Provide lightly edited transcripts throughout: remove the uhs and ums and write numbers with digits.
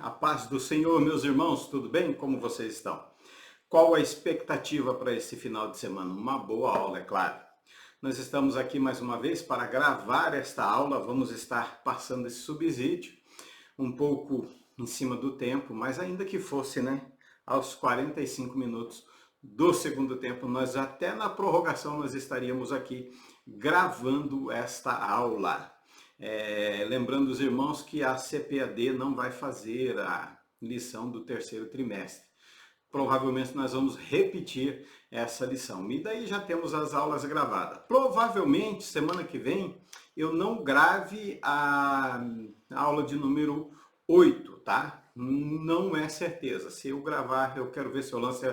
A paz do Senhor, meus irmãos, tudo bem? Como vocês estão? Qual a expectativa para esse final de semana? Uma boa aula, é claro. Nós estamos aqui mais uma vez para gravar esta aula, vamos estar passando esse subsídio, um pouco em cima do tempo, mas ainda que fosse, né, aos 45 minutos do segundo tempo, nós até na prorrogação nós estaríamos aqui gravando esta aula. Lembrando os irmãos que a CPAD não vai fazer a lição do terceiro trimestre. Provavelmente nós vamos repetir essa lição. E daí já temos as aulas gravadas. Provavelmente, semana que vem, eu não grave a aula de número 8, tá? Não é certeza. Se eu gravar, eu quero ver se eu lanço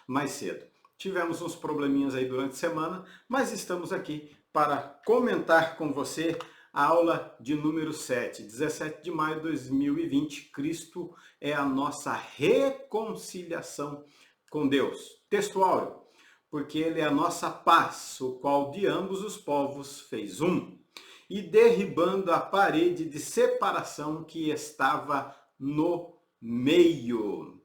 mais cedo. Tivemos uns probleminhas aí durante a semana, mas estamos aqui para comentar com você a aula de número 7, 17 de maio de 2020, Cristo é a nossa reconciliação com Deus. Texto áureo, porque Ele é a nossa paz, o qual de ambos os povos fez um, e derribando a parede de separação que estava no meio.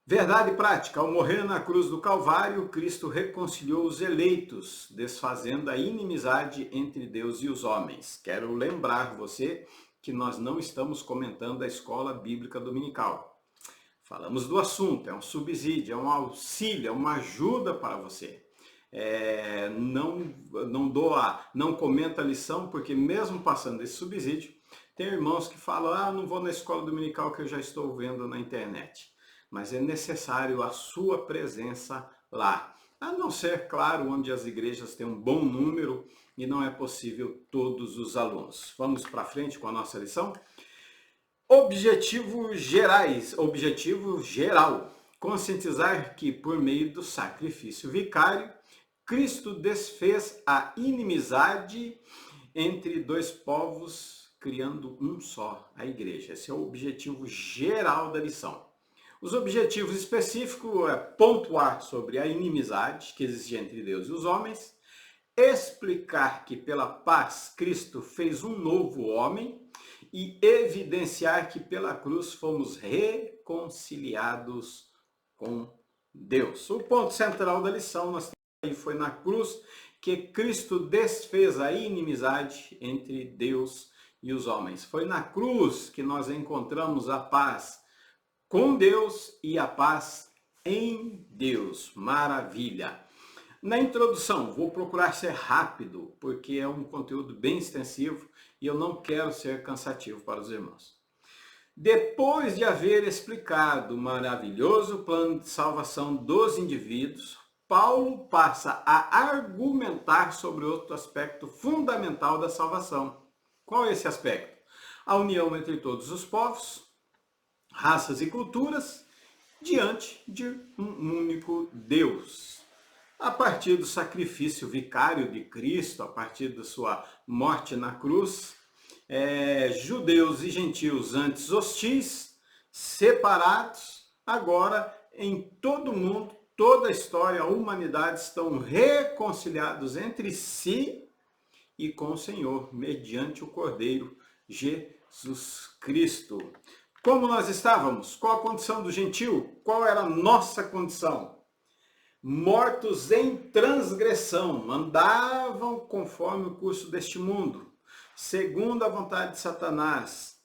Verdade prática, ao morrer na cruz do Calvário, Cristo reconciliou os eleitos, desfazendo a inimizade entre Deus e os homens. Quero lembrar você que nós não estamos comentando a escola bíblica dominical. Falamos do assunto, é um subsídio, é um auxílio, é uma ajuda para você. Não comenta a lição, porque mesmo passando esse subsídio, tem irmãos que falam, não vou na escola dominical que eu já estou vendo na internet. Mas é necessário a sua presença lá. A não ser, claro, onde as igrejas têm um bom número e não é possível todos os alunos. Vamos para frente com a nossa lição? Objetivo geral. Conscientizar que por meio do sacrifício vicário, Cristo desfez a inimizade entre dois povos, criando um só, a igreja. Esse é o objetivo geral da lição. Os objetivos específicos é pontuar sobre a inimizade que existe entre Deus e os homens, explicar que pela paz Cristo fez um novo homem e evidenciar que pela cruz fomos reconciliados com Deus. O ponto central da lição nós temos aí foi na cruz que Cristo desfez a inimizade entre Deus e os homens. Foi na cruz que nós encontramos a paz com Deus e a paz em Deus. Maravilha! Na introdução, vou procurar ser rápido, porque é um conteúdo bem extensivo e eu não quero ser cansativo para os irmãos. Depois de haver explicado o maravilhoso plano de salvação dos indivíduos, Paulo passa a argumentar sobre outro aspecto fundamental da salvação. Qual é esse aspecto? A união entre todos os povos, raças e culturas, diante de um único Deus. A partir do sacrifício vicário de Cristo, a partir da sua morte na cruz, judeus e gentios antes hostis, separados, agora em todo o mundo, toda a história, a humanidade estão reconciliados entre si e com o Senhor, mediante o Cordeiro Jesus Cristo. Como nós estávamos? Qual a condição do gentio? Qual era a nossa condição? Mortos em transgressão, andavam conforme o curso deste mundo, segundo a vontade de Satanás,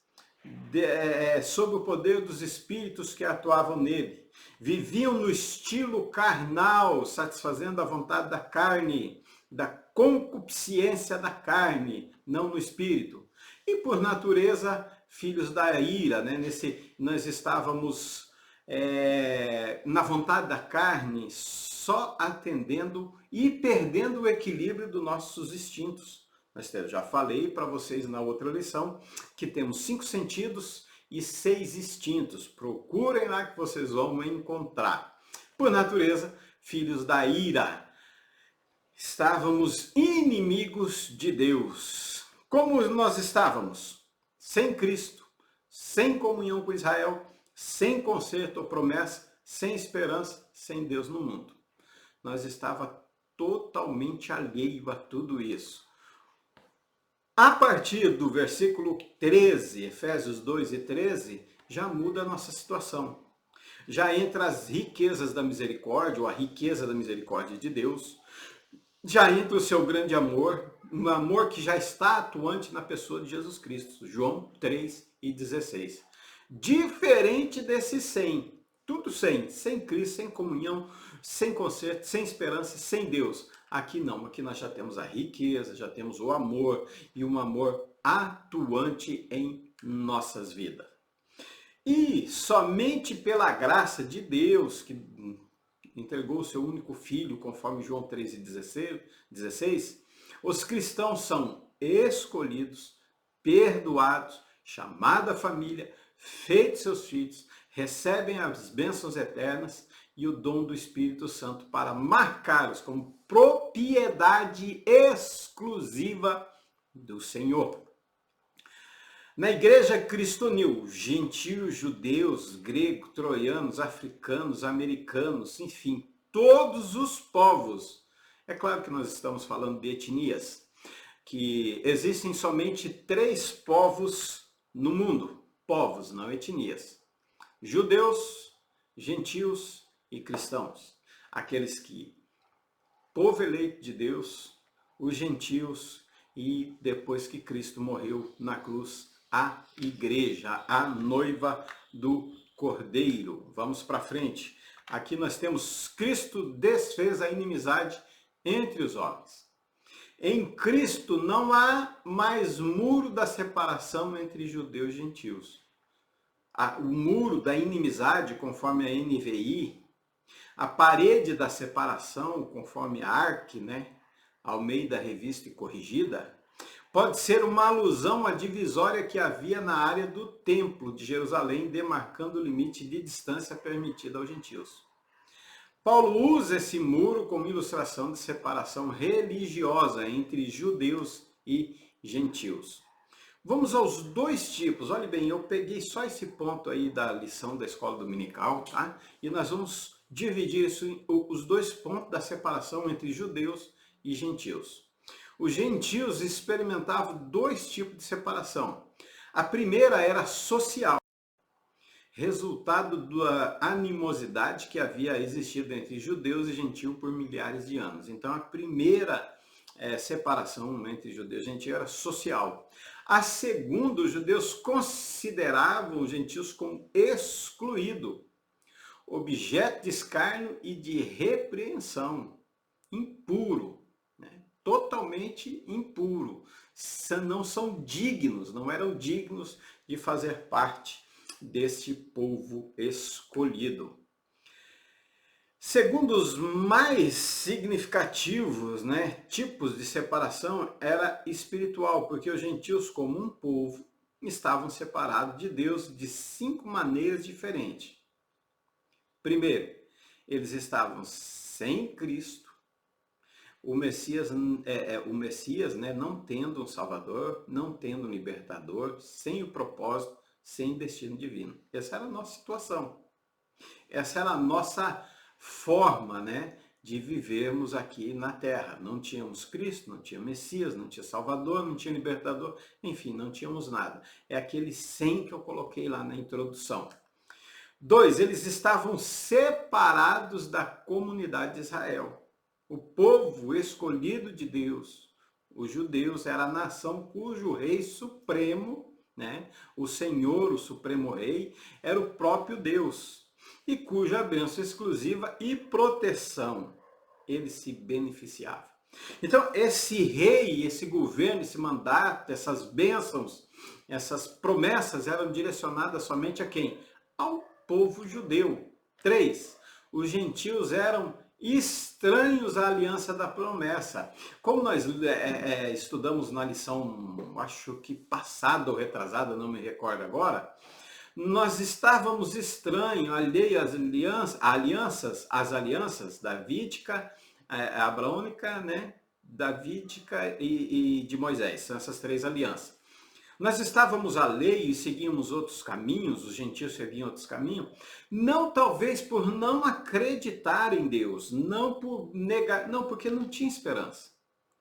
sob o poder dos espíritos que atuavam nele. Viviam no estilo carnal, satisfazendo a vontade da carne, da concupiscência da carne, não no espírito. E por natureza, filhos da ira, né? Nós estávamos na vontade da carne, só atendendo e perdendo o equilíbrio dos nossos instintos. Já falei para vocês na outra lição que temos 5 sentidos e 6 instintos. Procurem lá que vocês vão encontrar. Por natureza, filhos da ira. Estávamos inimigos de Deus. Como nós estávamos? Sem Cristo, sem comunhão com Israel, sem conserto ou promessa, sem esperança, sem Deus no mundo. Nós estávamos totalmente alheio a tudo isso. A partir do versículo 13, Efésios 2 e 13, já muda a nossa situação. Já entra as riquezas da misericórdia, ou a riqueza da misericórdia de Deus, já entra o seu grande amor, um amor que já está atuante na pessoa de Jesus Cristo. João 3:16. Diferente desse sem, tudo sem Cristo, sem comunhão, sem conserto, sem esperança, sem Deus. Aqui não, aqui nós já temos a riqueza, já temos o amor e um amor atuante em nossas vidas. E somente pela graça de Deus, que entregou o seu único filho, conforme João 3:16, os cristãos são escolhidos, perdoados, chamados à família, feitos seus filhos, recebem as bênçãos eternas e o dom do Espírito Santo para marcá-los como propriedade exclusiva do Senhor. Na igreja Cristo uniu gentios, judeus, gregos, troianos, africanos, americanos, enfim, todos os povos. É claro que nós estamos falando de etnias, que existem somente 3 povos no mundo, povos, não etnias: judeus, gentios e cristãos. Aqueles que, povo eleito de Deus, os gentios e depois que Cristo morreu na cruz, a igreja, a noiva do Cordeiro. Vamos para frente. Aqui nós temos: Cristo desfez a inimizade entre os homens. Em Cristo não há mais muro da separação entre judeus e gentios. O muro da inimizade, conforme a NVI, a parede da separação, conforme a ARC, Almeida Revista e Corrigida, pode ser uma alusão à divisória que havia na área do templo de Jerusalém, demarcando o limite de distância permitida aos gentios. Paulo usa esse muro como ilustração de separação religiosa entre judeus e gentios. Vamos aos 2 tipos. Olha bem, eu peguei só esse ponto aí da lição da escola dominical, tá? E nós vamos dividir os 2 pontos da separação entre judeus e gentios. Os gentios experimentavam 2 tipos de separação. A primeira era social, resultado da animosidade que havia existido entre judeus e gentios por milhares de anos. Então, a primeira separação entre judeus e gentios era social. A segunda, os judeus consideravam os gentios como excluído, objeto de escárnio e de repreensão, impuro, totalmente impuro. Não são dignos, não eram dignos de fazer parte deste povo escolhido. Segundo os mais significativos tipos de separação, era espiritual, porque os gentios, como um povo, estavam separados de Deus de 5 maneiras diferentes. Primeiro, eles estavam sem Cristo. O Messias, não tendo um Salvador, não tendo um Libertador, sem o propósito, sem destino divino. Essa era a nossa situação. Essa era a nossa forma, de vivermos aqui na Terra. Não tínhamos Cristo, não tinha Messias, não tinha Salvador, não tinha Libertador, enfim, não tínhamos nada. É aquele sem que eu coloquei lá na introdução. 2, eles estavam separados da comunidade de Israel. O povo escolhido de Deus, os judeus, era a nação cujo rei supremo, o Senhor, o supremo rei, era o próprio Deus, e cuja bênção exclusiva e proteção ele se beneficiava. Então, esse rei, esse governo, esse mandato, essas bênçãos, essas promessas eram direcionadas somente a quem? Ao povo judeu. 3, os gentios eram estranhos à aliança da promessa. Como nós estudamos na lição, acho que passada ou retrasada, não me recordo agora, nós estávamos estranhos, alheios às alianças davídica, abraônica, davídica e de Moisés. São essas 3 alianças. Nós estávamos alheios e seguíamos outros caminhos, os gentios seguiam outros caminhos, não talvez por não acreditar em Deus, não por negar, não, porque não tinha esperança,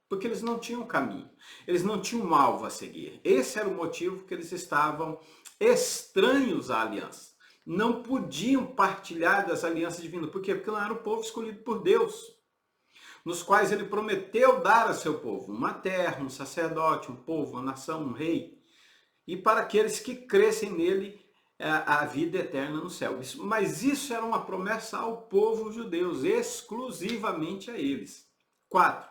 porque eles não tinham caminho, eles não tinham um alvo a seguir. Esse era o motivo que eles estavam estranhos à aliança. Não podiam partilhar das alianças divinas. Por quê? Porque não era o povo escolhido por Deus, nos quais ele prometeu dar a seu povo uma terra, um sacerdote, um povo, uma nação, um rei, e para aqueles que crescem nele a vida eterna no céu. Mas isso era uma promessa ao povo judeu, exclusivamente a eles. 4.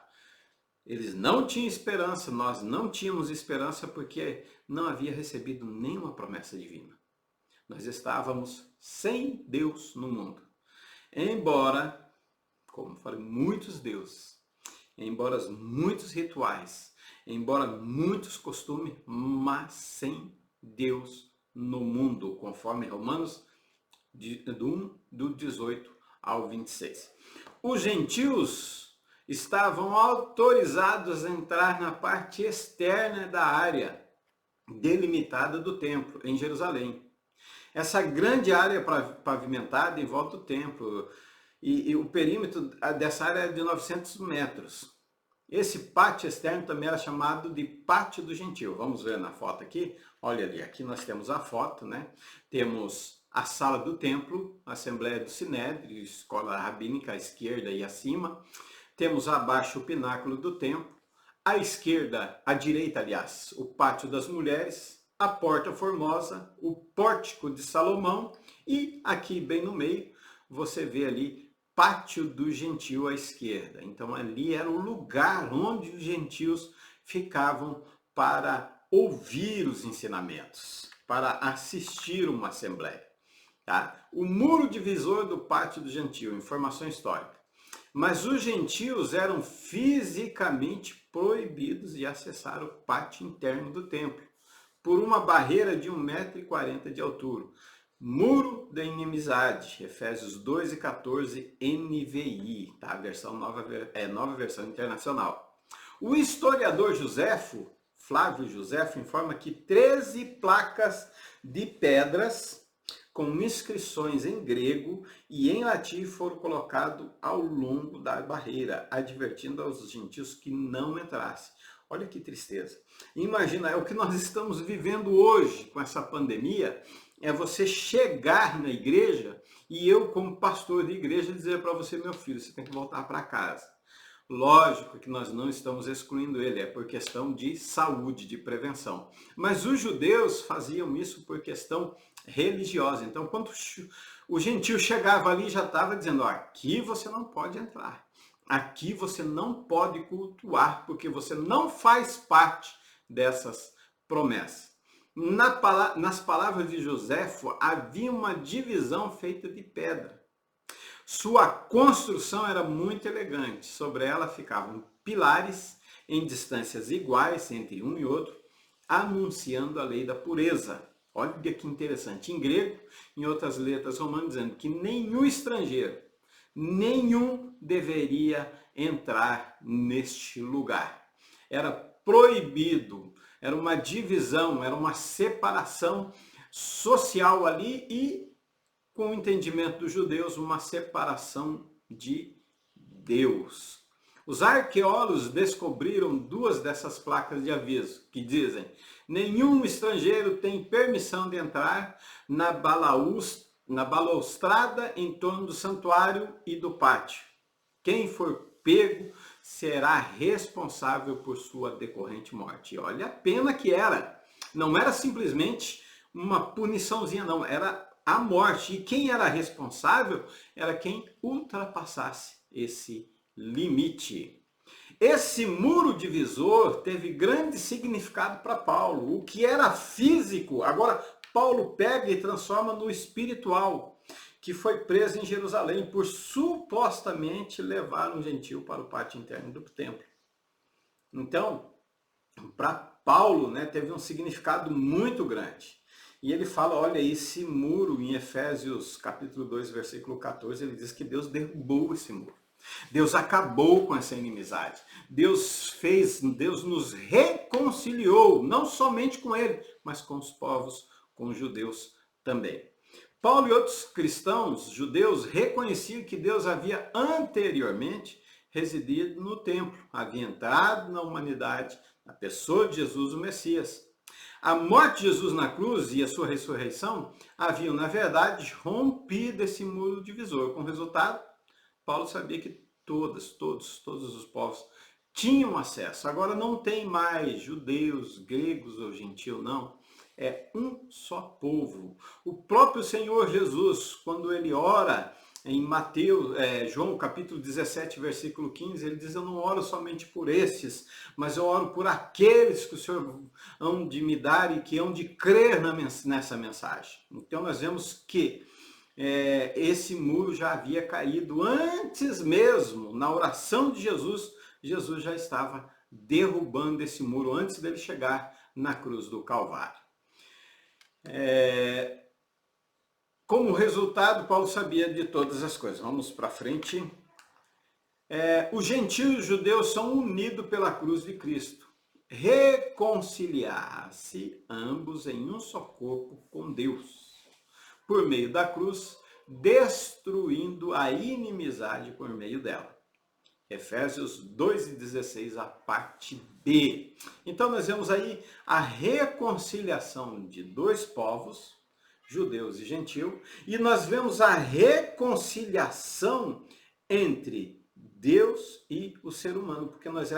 Eles não tinham esperança, nós não tínhamos esperança porque não havia recebido nenhuma promessa divina. Nós estávamos sem Deus no mundo. Embora, como falei, muitos deuses, embora muitos rituais, embora muitos costumes, mas sem Deus no mundo, conforme Romanos do 1, do 18 ao 26. Os gentios estavam autorizados a entrar na parte externa da área delimitada do templo, em Jerusalém. Essa grande área pavimentada em volta do templo, e o perímetro dessa área é de 900 metros. Esse pátio externo também era chamado de Pátio do Gentio. Vamos ver na foto aqui. Olha ali, aqui nós temos a foto, né? Temos a sala do templo, a Assembleia do Sinédrio, escola rabínica à esquerda e acima. Temos abaixo o pináculo do templo. À esquerda, à direita, aliás, o Pátio das Mulheres, a Porta Formosa, o Pórtico de Salomão e aqui bem no meio você vê ali Pátio do Gentio à esquerda. Então ali era o lugar onde os gentios ficavam para ouvir os ensinamentos, para assistir uma assembleia. Tá? O muro divisor do Pátio do Gentio, informação histórica. Mas os gentios eram fisicamente proibidos de acessar o pátio interno do templo, por uma barreira de 1,40 m de altura. Muro da inimizade, Efésios 2:14 NVI, tá? A versão nova versão internacional. O historiador Flávio Joséfo, informa que 13 placas de pedras com inscrições em grego e em latim foram colocadas ao longo da barreira, advertindo aos gentios que não entrassem. Olha que tristeza. Imagina, é o que nós estamos vivendo hoje com essa pandemia, é você chegar na igreja e eu, como pastor de igreja, dizer para você, meu filho, você tem que voltar para casa. Lógico que nós não estamos excluindo ele, é por questão de saúde, de prevenção. Mas os judeus faziam isso por questão religiosa. Então, quando o gentio chegava ali, já estava dizendo, ó, aqui você não pode entrar. Aqui você não pode cultuar, porque você não faz parte dessas promessas. Nas palavras de Joséfo, havia uma divisão feita de pedra. Sua construção era muito elegante. Sobre ela ficavam pilares em distâncias iguais entre um e outro, anunciando a lei da pureza. Olha que interessante. Em grego, em outras letras romanas, dizendo que nenhum estrangeiro, nenhum deveria entrar neste lugar. Era proibido, era uma divisão, era uma separação social ali e, com o entendimento dos judeus, uma separação de Deus. Os arqueólogos descobriram 2 dessas placas de aviso que dizem: nenhum estrangeiro tem permissão de entrar na balaustrada em torno do santuário e do pátio. Quem for pego será responsável por sua decorrente morte. E olha a pena que era. Não era simplesmente uma puniçãozinha, não. Era a morte. E quem era responsável era quem ultrapassasse esse limite. Esse muro divisor teve grande significado para Paulo. O que era físico, agora Paulo pega e transforma no espiritual, que foi preso em Jerusalém por supostamente levar um gentio para o pátio interno do templo. Então, para Paulo, né, teve um significado muito grande. E ele fala, olha, esse muro, em Efésios capítulo 2, versículo 14, ele diz que Deus derrubou esse muro. Deus acabou com essa inimizade. Deus nos reconciliou, não somente com ele, mas com os povos, com os judeus também. Paulo e outros cristãos judeus reconheciam que Deus havia anteriormente residido no templo, havia entrado na humanidade, na pessoa de Jesus, o Messias. a morte de Jesus na cruz e a sua ressurreição haviam, na verdade, rompido esse muro divisor. Com resultado, Paulo sabia que todos os povos tinham acesso. Agora não tem mais judeus, gregos ou gentios, não. É um só povo. O próprio Senhor Jesus, quando ele ora em João capítulo 17, versículo 15, ele diz: eu não oro somente por estes, mas eu oro por aqueles que o Senhor hão de me dar e que hão de crer nessa mensagem. Então nós vemos que esse muro já havia caído antes mesmo, na oração de Jesus. Jesus já estava derrubando esse muro antes dele chegar na cruz do Calvário. Como resultado, Paulo sabia de todas as coisas. Vamos para frente. Os gentios e os judeus são unidos pela cruz de Cristo. Reconciliar-se ambos em um só corpo com Deus, por meio da cruz, destruindo a inimizade por meio dela. Efésios 2:16, a parte B. Então nós vemos aí a reconciliação de dois povos, judeus e gentios, e nós vemos a reconciliação entre Deus e o ser humano, porque nós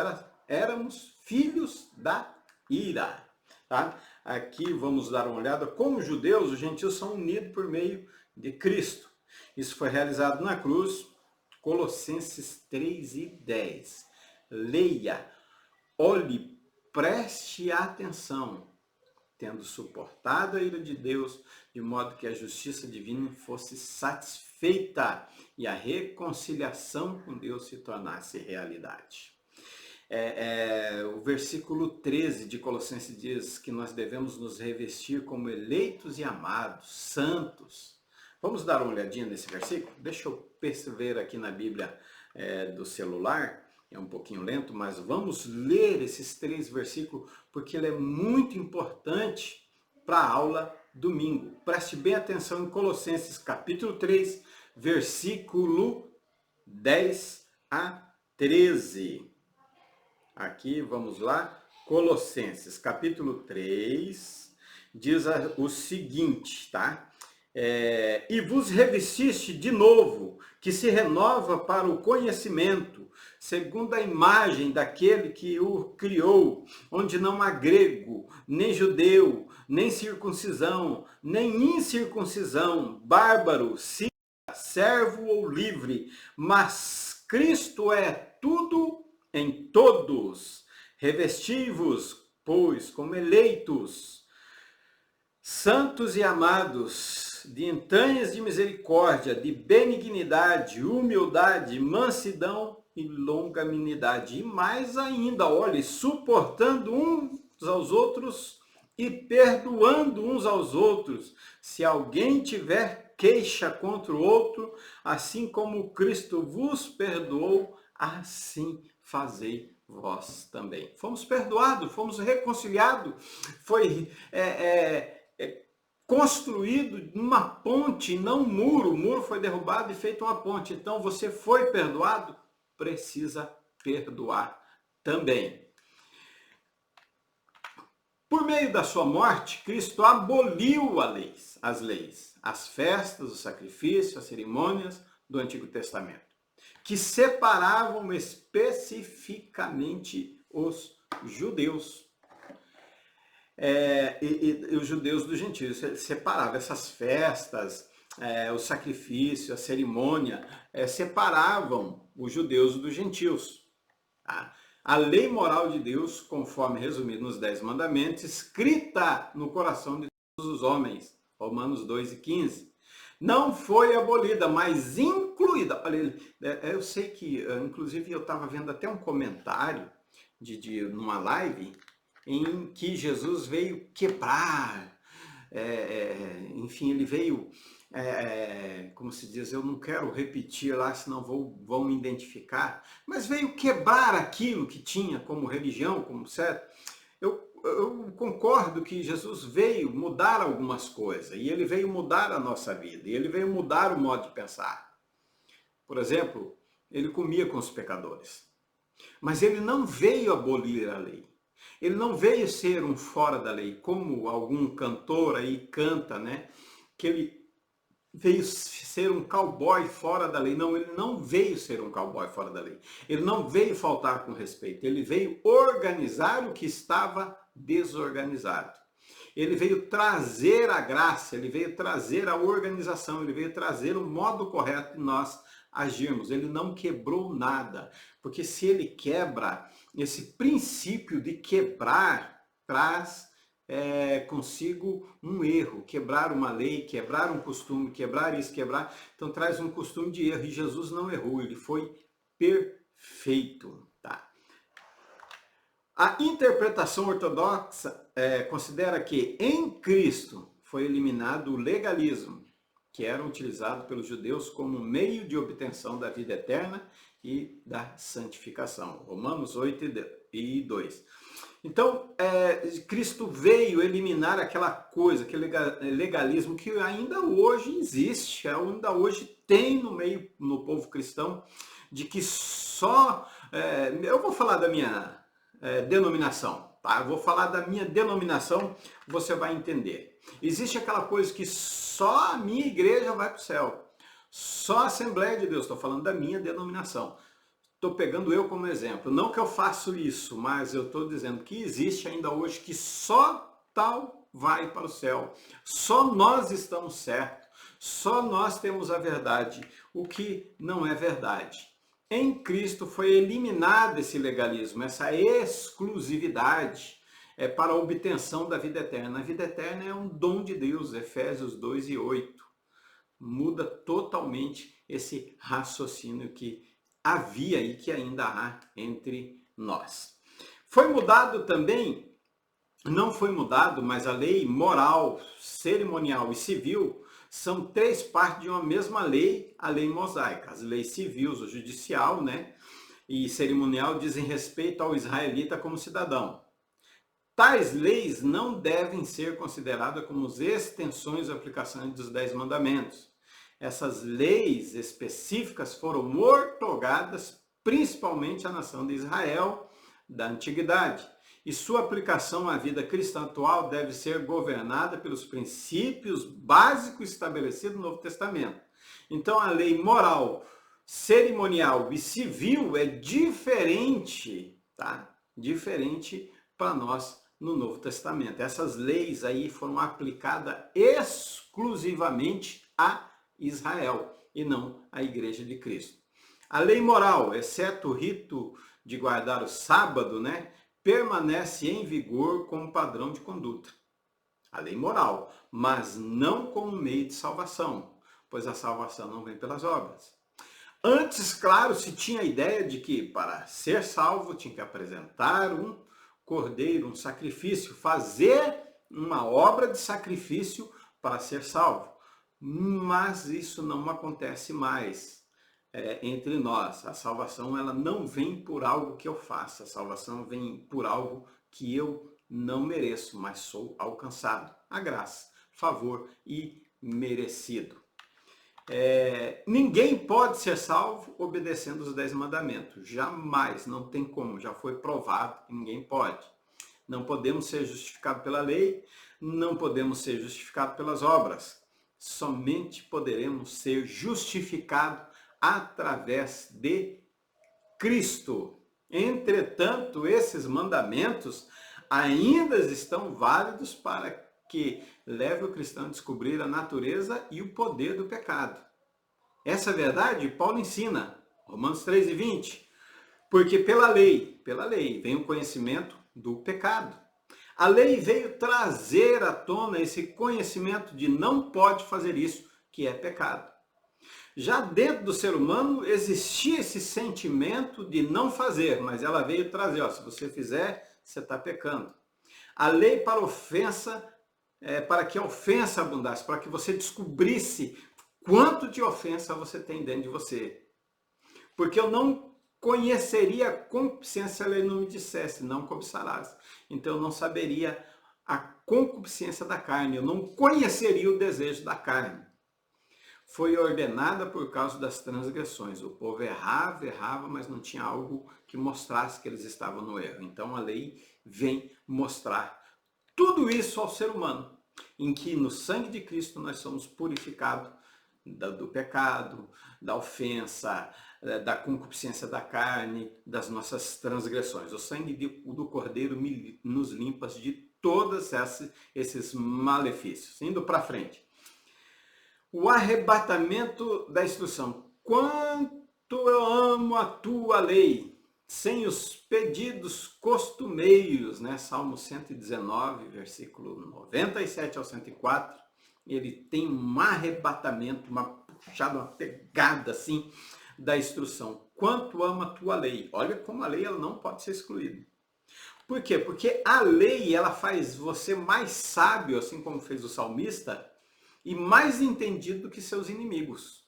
éramos filhos da ira. Tá? Aqui vamos dar uma olhada como os judeus, os gentios são unidos por meio de Cristo. Isso foi realizado na cruz, Colossenses 3:10. Leia, olhe, preste atenção, tendo suportado a ira de Deus, de modo que a justiça divina fosse satisfeita e a reconciliação com Deus se tornasse realidade. O versículo 13 de Colossenses diz que nós devemos nos revestir como eleitos e amados, santos. Vamos dar uma olhadinha nesse versículo? Deixa eu ver aqui na Bíblia do celular. É um pouquinho lento, mas vamos ler esses 3 versículos, porque ele é muito importante para a aula domingo. Preste bem atenção em Colossenses capítulo 3, versículo 10 a 13. Aqui, vamos lá. Colossenses capítulo 3 diz o seguinte, tá? E vos revestiste de novo, que se renova para o conhecimento, segundo a imagem daquele que o criou, onde não há grego, nem judeu, nem circuncisão, nem incircuncisão, bárbaro, cita, servo ou livre, mas Cristo é tudo em todos. Revesti-vos, pois, como eleitos, santos e amados, de entranhas de misericórdia, de benignidade, humildade, mansidão e longanimidade. E mais ainda, olhe, suportando uns aos outros e perdoando uns aos outros, se alguém tiver queixa contra o outro, assim como Cristo vos perdoou, assim fazei vós também. Fomos perdoados, fomos reconciliados, foi construído uma ponte, não um muro. O muro foi derrubado e feito uma ponte. Então você foi perdoado, precisa perdoar também. Por meio da sua morte, Cristo aboliu as leis, as festas, os sacrifícios, as cerimônias do Antigo Testamento, que separavam especificamente os judeus. E os judeus dos gentios. Separavam essas festas, o sacrifício, a cerimônia, separavam os judeus dos gentios. Tá? A lei moral de Deus, conforme resumido nos 10 mandamentos, escrita no coração de todos os homens, Romanos 2:15, não foi abolida, mas incluída. Olha, eu sei que, inclusive, eu estava vendo até um comentário numa live, em que Jesus veio quebrar, enfim, ele veio, como se diz, eu não quero repetir lá, senão vão me identificar, mas veio quebrar aquilo que tinha como religião, como certo. Eu concordo que Jesus veio mudar algumas coisas, e ele veio mudar a nossa vida, e ele veio mudar o modo de pensar. Por exemplo, ele comia com os pecadores, mas ele não veio abolir a lei. Ele não veio ser um fora da lei, como algum cantor aí canta, né? Que ele veio ser um cowboy fora da lei. Não, ele não veio ser um cowboy fora da lei. Ele não veio faltar com respeito. Ele veio organizar o que estava desorganizado. Ele veio trazer a graça, ele veio trazer a organização, ele veio trazer o modo correto de nós agirmos. Ele não quebrou nada, porque se ele quebra, esse princípio de quebrar traz consigo um erro, quebrar uma lei, quebrar um costume, quebrar isso, quebrar, então traz um costume de erro, e Jesus não errou, ele foi perfeito. Tá? A interpretação ortodoxa considera que em Cristo foi eliminado o legalismo, que era utilizado pelos judeus como meio de obtenção da vida eterna e da santificação. Romanos 8:2. Então, Cristo veio eliminar aquela coisa, aquele legalismo que ainda hoje existe, ainda hoje tem no povo cristão, de que só... eu vou falar da minha denominação, tá? Eu vou falar da minha denominação, você vai entender. Existe aquela coisa que só a minha igreja vai para o céu, só a Assembleia de Deus, estou falando da minha denominação. Estou pegando eu como exemplo. Não que eu faço isso, mas eu estou dizendo que existe ainda hoje que só tal vai para o céu. Só nós estamos certos. Só nós temos a verdade, o que não é verdade. Em Cristo foi eliminado esse legalismo, essa exclusividade para a obtenção da vida eterna. A vida eterna é um dom de Deus, Efésios 2:8. Muda totalmente esse raciocínio que havia e que ainda há entre nós. Foi mudado também, não foi mudado, mas a lei moral, cerimonial e civil são três partes de uma mesma lei, a lei mosaica. As leis civis, o judicial, né, e cerimonial dizem respeito ao israelita como cidadão. Tais leis não devem ser consideradas como extensões e aplicações dos 10 mandamentos. Essas leis específicas foram outorgadas principalmente à nação de Israel da antiguidade. E sua aplicação à vida cristã atual deve ser governada pelos princípios básicos estabelecidos no Novo Testamento. Então a lei moral, cerimonial e civil é diferente, tá? Diferente para nós no Novo Testamento. Essas leis aí foram aplicadas exclusivamente a Israel e não à Igreja de Cristo. A lei moral, exceto o rito de guardar o sábado, né, permanece em vigor como padrão de conduta. A lei moral, mas não como meio de salvação, pois a salvação não vem pelas obras. Antes, claro, se tinha a ideia de que para ser salvo tinha que apresentar um cordeiro, um sacrifício, fazer uma obra de sacrifício para ser salvo. Mas isso não acontece mais entre nós. A salvação ela não vem por algo que eu faça, a salvação vem por algo que eu não mereço, mas sou alcançado. A graça, favor e merecido. Ninguém pode ser salvo obedecendo os 10 mandamentos. Jamais, não tem como, já foi provado, ninguém pode. Não podemos ser justificados pela lei, não podemos ser justificados pelas obras. Somente poderemos ser justificados através de Cristo. Entretanto, esses mandamentos ainda estão válidos para que leve o cristão a descobrir a natureza e o poder do pecado. Essa verdade Paulo ensina, Romanos 13:20, porque pela lei vem o conhecimento do pecado. A lei veio trazer à tona esse conhecimento de não pode fazer isso, que é pecado. Já dentro do ser humano existia esse sentimento de não fazer, mas ela veio trazer, se você fizer, você está pecando. A lei para ofensa, para que a ofensa abundasse, para que você descobrisse quanto de ofensa você tem dentro de você. Porque eu não conheceria a concupiscência se a lei não me dissesse, não cobiçarás. Então eu não saberia a concupiscência da carne, eu não conheceria o desejo da carne. Foi ordenada por causa das transgressões. O povo errava, mas não tinha algo que mostrasse que eles estavam no erro. Então a lei vem mostrar tudo isso ao ser humano, em que no sangue de Cristo nós somos purificados do pecado, da ofensa, da concupiscência da carne, das nossas transgressões. O sangue do Cordeiro nos limpa de todos esses malefícios. Indo para frente. O arrebatamento da instrução. Quanto eu amo a tua lei, sem os pedidos costumeiros, né? Salmo 119, versículo 97 ao 104, ele tem um arrebatamento, uma puxada, uma pegada assim da instrução. Quanto amo a tua lei. Olha como a lei ela não pode ser excluída. Por quê? Porque a lei ela faz você mais sábio, assim como fez o salmista, e mais entendido do que seus inimigos.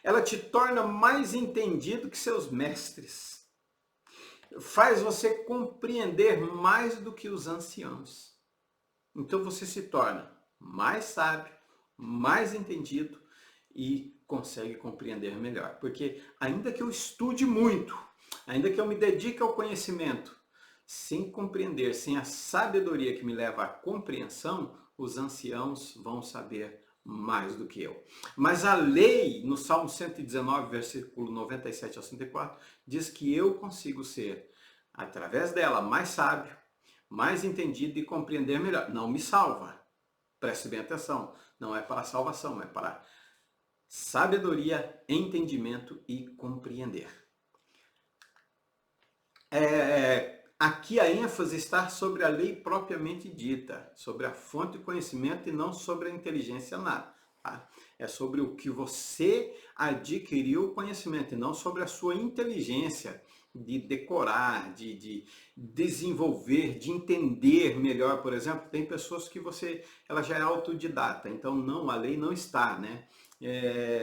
Ela te torna mais entendido que seus mestres. Faz você compreender mais do que os anciãos. Então você se torna mais sábio, mais entendido e consegue compreender melhor. Porque ainda que eu estude muito, ainda que eu me dedique ao conhecimento, sem compreender, sem a sabedoria que me leva à compreensão, os anciãos vão saber mais do que eu. Mas a lei, no Salmo 119, versículo 97 ao 104, diz que eu consigo ser, através dela, mais sábio, mais entendido e compreender melhor. Não me salva. Preste bem atenção. Não é para salvação, é para sabedoria, entendimento e compreender. Aqui a ênfase está sobre a lei propriamente dita, sobre a fonte de conhecimento e não sobre a inteligência nada. Tá? É sobre o que você adquiriu o conhecimento e não sobre a sua inteligência de decorar, de desenvolver, de entender melhor. Por exemplo, tem pessoas que ela já é autodidata, então não, a lei não está, né?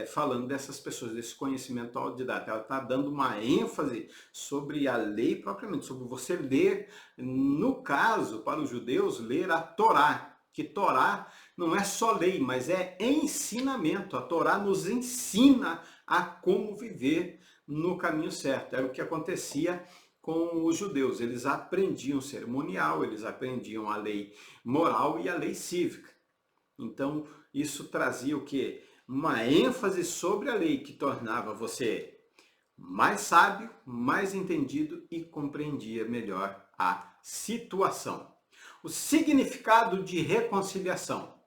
Falando dessas pessoas, desse conhecimento autodidata. Ela está dando uma ênfase sobre a lei propriamente, sobre você ler, no caso, para os judeus, ler a Torá, que Torá não é só lei, mas é ensinamento. A Torá nos ensina a como viver no caminho certo. Era o que acontecia com os judeus. Eles aprendiam cerimonial, eles aprendiam a lei moral e a lei cívica. Então, isso trazia o quê? Uma ênfase sobre a lei que tornava você mais sábio, mais entendido e compreendia melhor a situação. O significado de reconciliação.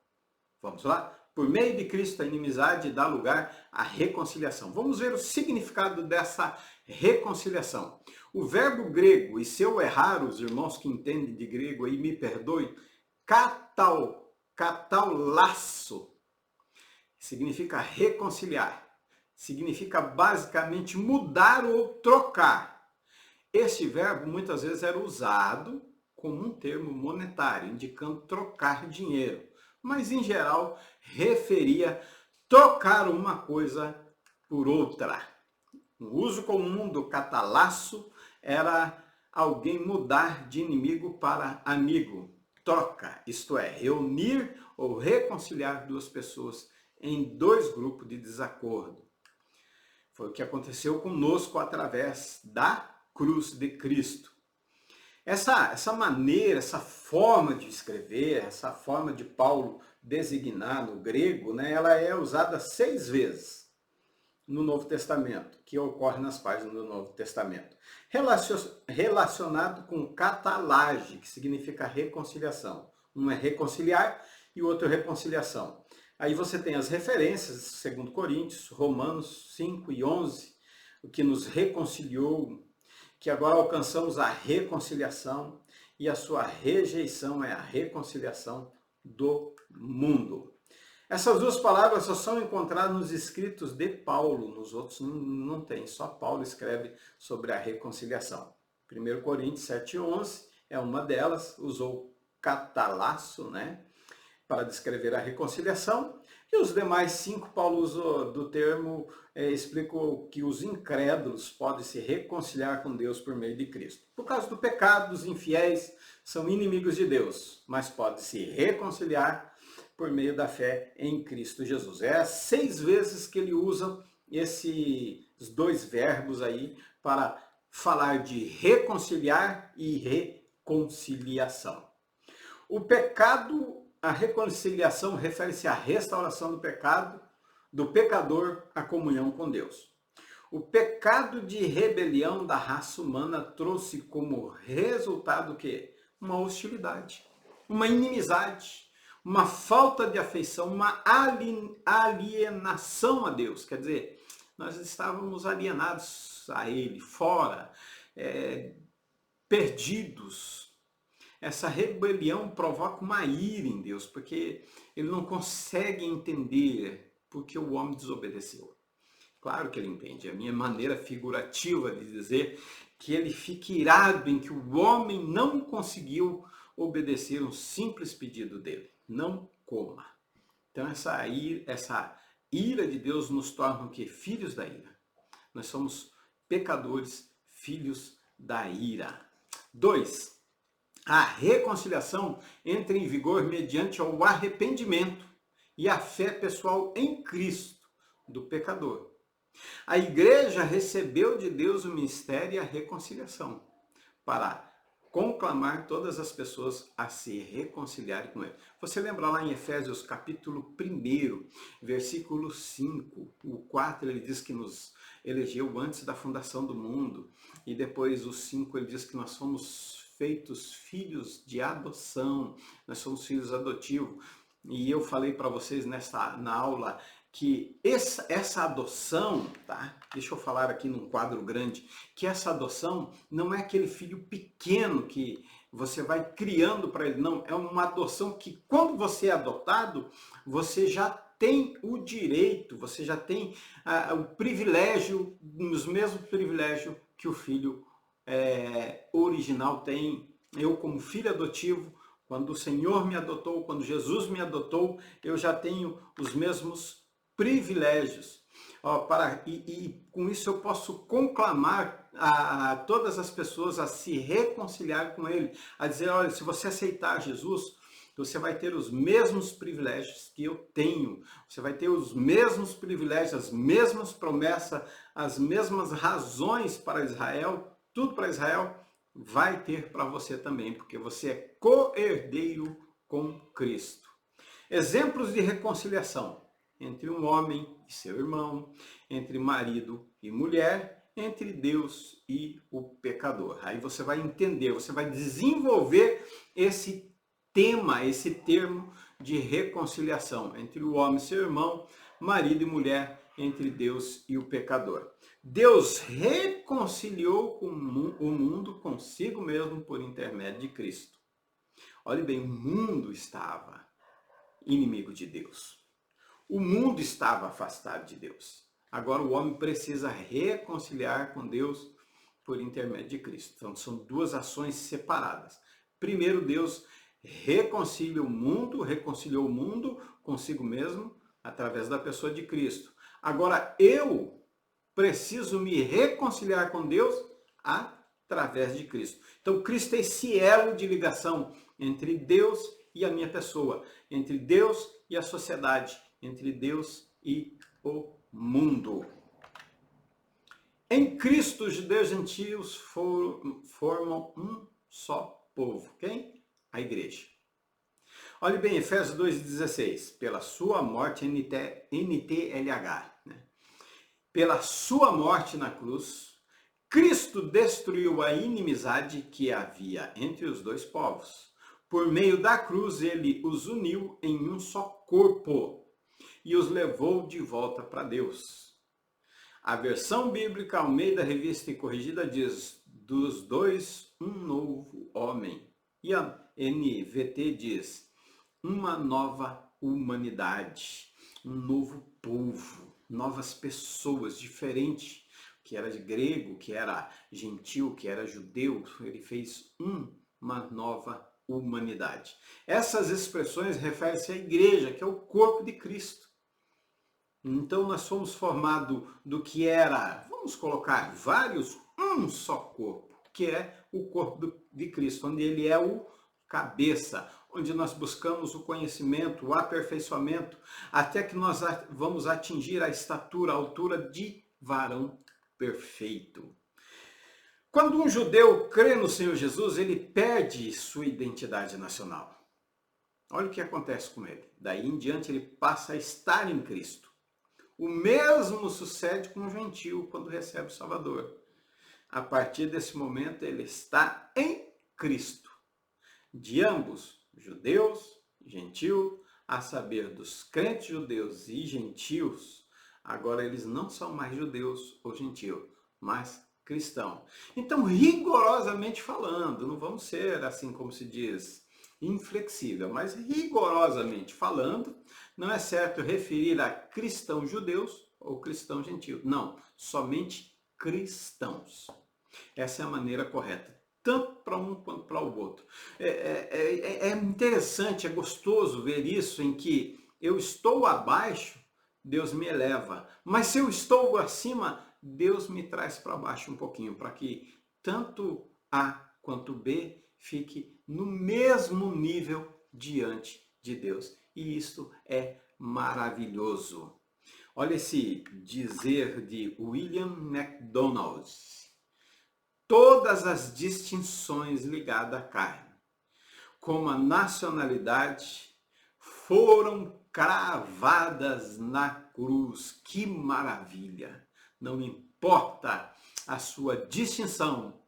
Vamos lá? Por meio de Cristo, a inimizade dá lugar à reconciliação. Vamos ver o significado dessa reconciliação. O verbo grego, e se eu errar, os irmãos que entendem de grego aí me perdoem, katalasso, significa reconciliar. Significa basicamente mudar ou trocar. Este verbo muitas vezes era usado como um termo monetário, indicando trocar dinheiro. Mas em geral referia trocar uma coisa por outra. O uso comum do catalasso era alguém mudar de inimigo para amigo. Troca, isto é, reunir ou reconciliar duas pessoas em dois grupos de desacordo. Foi o que aconteceu conosco através da cruz de Cristo. Essa maneira, essa forma de escrever, essa forma de Paulo designar no grego, né, ela é usada 6 vezes no Novo Testamento, que ocorre nas páginas do Novo Testamento. Relacionado com catalage, que significa reconciliação. Um é reconciliar e o outro é reconciliação. Aí você tem as referências, 2 Coríntios, Romanos 5 e 11, o que nos reconciliou, que agora alcançamos a reconciliação, e a sua rejeição é a reconciliação do mundo. Essas duas palavras só são encontradas nos escritos de Paulo, nos outros não tem, só Paulo escreve sobre a reconciliação. 1 Coríntios 7 e 11 é uma delas, usou catalasso, né, para descrever a reconciliação, e os demais 5 Paulo usou do termo, explicou que os incrédulos podem se reconciliar com Deus por meio de Cristo. Por causa do pecado, os infiéis são inimigos de Deus, mas podem se reconciliar por meio da fé em Cristo Jesus. É 6 vezes que ele usa esses 2 verbos aí para falar de reconciliar e reconciliação. O pecado, a reconciliação refere-se à restauração do pecado, do pecador à comunhão com Deus. O pecado de rebelião da raça humana trouxe como resultado o quê? Uma hostilidade, uma inimizade, uma falta de afeição, uma alienação a Deus. Quer dizer, nós estávamos alienados a Ele, fora, perdidos. Essa rebelião provoca uma ira em Deus, porque Ele não consegue entender porque o homem desobedeceu. Claro que Ele entende, a minha maneira figurativa de dizer que Ele fica irado em que o homem não conseguiu obedecer um simples pedido dele. Não coma. Então essa ira de Deus nos torna o quê? Filhos da ira. Nós somos pecadores, filhos da ira. 2. A reconciliação entra em vigor mediante o arrependimento e a fé pessoal em Cristo do pecador. A igreja recebeu de Deus o ministério e a reconciliação para conclamar todas as pessoas a se reconciliarem com Ele. Você lembra lá em Efésios capítulo 1, versículo 5, o 4 ele diz que nos elegeu antes da fundação do mundo, e depois o 5 ele diz que nós somos feitos filhos de adoção, nós somos filhos adotivos. E eu falei para vocês na aula que essa adoção, tá? Deixa eu falar aqui num quadro grande, que essa adoção não é aquele filho pequeno que você vai criando para ele, não. É uma adoção que quando você é adotado, você já tem o direito, você já tem o privilégio, os mesmos privilégios que o filho original tem. Eu, como filho adotivo, quando o Senhor me adotou, quando Jesus me adotou, eu já tenho os mesmos privilégios. E com isso eu posso conclamar a todas as pessoas a se reconciliar com Ele, a dizer, olha, se você aceitar Jesus, você vai ter os mesmos privilégios que eu tenho, você vai ter os mesmos privilégios, as mesmas promessas, as mesmas razões para Israel, tudo para Israel, vai ter para você também, porque você é co-herdeiro com Cristo. Exemplos de reconciliação entre um homem e seu irmão, entre marido e mulher, entre Deus e o pecador. Aí você vai entender, você vai desenvolver esse tema, esse termo de reconciliação entre o homem e seu irmão, marido e mulher, entre Deus e o pecador. Deus reconciliou o mundo consigo mesmo por intermédio de Cristo. Olhe bem, o mundo estava inimigo de Deus. O mundo estava afastado de Deus. Agora o homem precisa reconciliar com Deus por intermédio de Cristo. Então são duas ações separadas. Primeiro, Deus reconciliou o mundo consigo mesmo através da pessoa de Cristo. Agora eu preciso me reconciliar com Deus através de Cristo. Então Cristo é esse elo de ligação entre Deus e a minha pessoa, entre Deus e a sociedade, entre Deus e o mundo. Em Cristo, os judeus e gentios formam um só povo. Quem? A igreja. Olhe bem, Efésios 2,16. Pela sua morte, NTLH. Né? Pela sua morte na cruz, Cristo destruiu a inimizade que havia entre os dois povos. Por meio da cruz, ele os uniu em um só corpo e os levou de volta para Deus. A versão bíblica Almeida Revista e Corrigida diz, dos dois, um novo homem. E a NVT diz, uma nova humanidade, um novo povo, novas pessoas, diferente, que era grego, que era gentil, que era judeu, ele fez uma nova humanidade. Essas expressões referem-se à igreja, que é o corpo de Cristo. Então nós somos formados do que era, vamos colocar vários, um só corpo, que é o corpo de Cristo, onde ele é o cabeça, onde nós buscamos o conhecimento, o aperfeiçoamento, até que nós vamos atingir a estatura, a altura de varão perfeito. Quando um judeu crê no Senhor Jesus, ele perde sua identidade nacional. Olha o que acontece com ele. Daí em diante ele passa a estar em Cristo. O mesmo sucede com o gentio quando recebe o Salvador. A partir desse momento ele está em Cristo. De ambos, judeus, gentil, a saber dos crentes judeus e gentios, agora eles não são mais judeus ou gentios, mas cristão. Então, rigorosamente falando, não vamos ser assim como se diz, inflexível, mas rigorosamente falando, não é certo referir a cristãos judeus ou cristãos gentios. Não, somente cristãos. Essa é a maneira correta, tanto para um quanto para o outro. É interessante, é gostoso ver isso em que eu estou abaixo, Deus me eleva. Mas se eu estou acima, Deus me traz para baixo um pouquinho, para que tanto A quanto B fique no mesmo nível diante de Deus. E isto é maravilhoso. Olha esse dizer de William MacDonald. Todas as distinções ligadas à carne, como a nacionalidade, foram cravadas na cruz. Que maravilha! Não importa a sua distinção,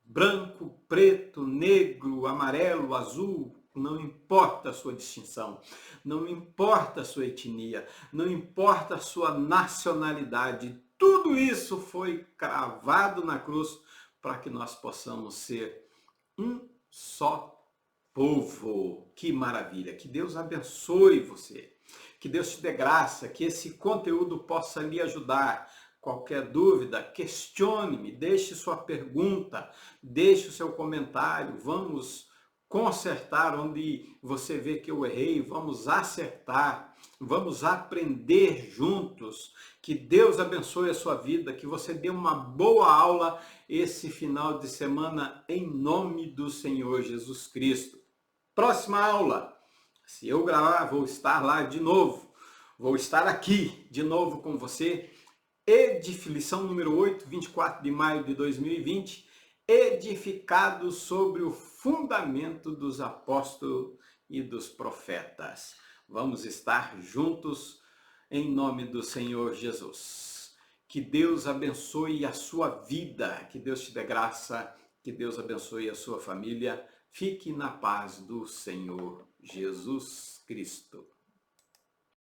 branco, preto, negro, amarelo, azul, não importa a sua distinção, não importa a sua etnia, não importa a sua nacionalidade, tudo isso foi cravado na cruz para que nós possamos ser um só povo. Que maravilha! Que Deus abençoe você, que Deus te dê graça, que esse conteúdo possa lhe ajudar. Qualquer dúvida, questione-me, deixe sua pergunta, deixe o seu comentário, vamos consertar onde você vê que eu errei, vamos acertar, vamos aprender juntos. Que Deus abençoe a sua vida, que você dê uma boa aula esse final de semana em nome do Senhor Jesus Cristo. Próxima aula, se eu gravar, vou estar lá de novo, vou estar aqui de novo com você. Lição número 8, 24 de maio de 2020, edificado sobre o fundamento dos apóstolos e dos profetas. Vamos estar juntos em nome do Senhor Jesus. Que Deus abençoe a sua vida, que Deus te dê graça, que Deus abençoe a sua família. Fique na paz do Senhor Jesus Cristo.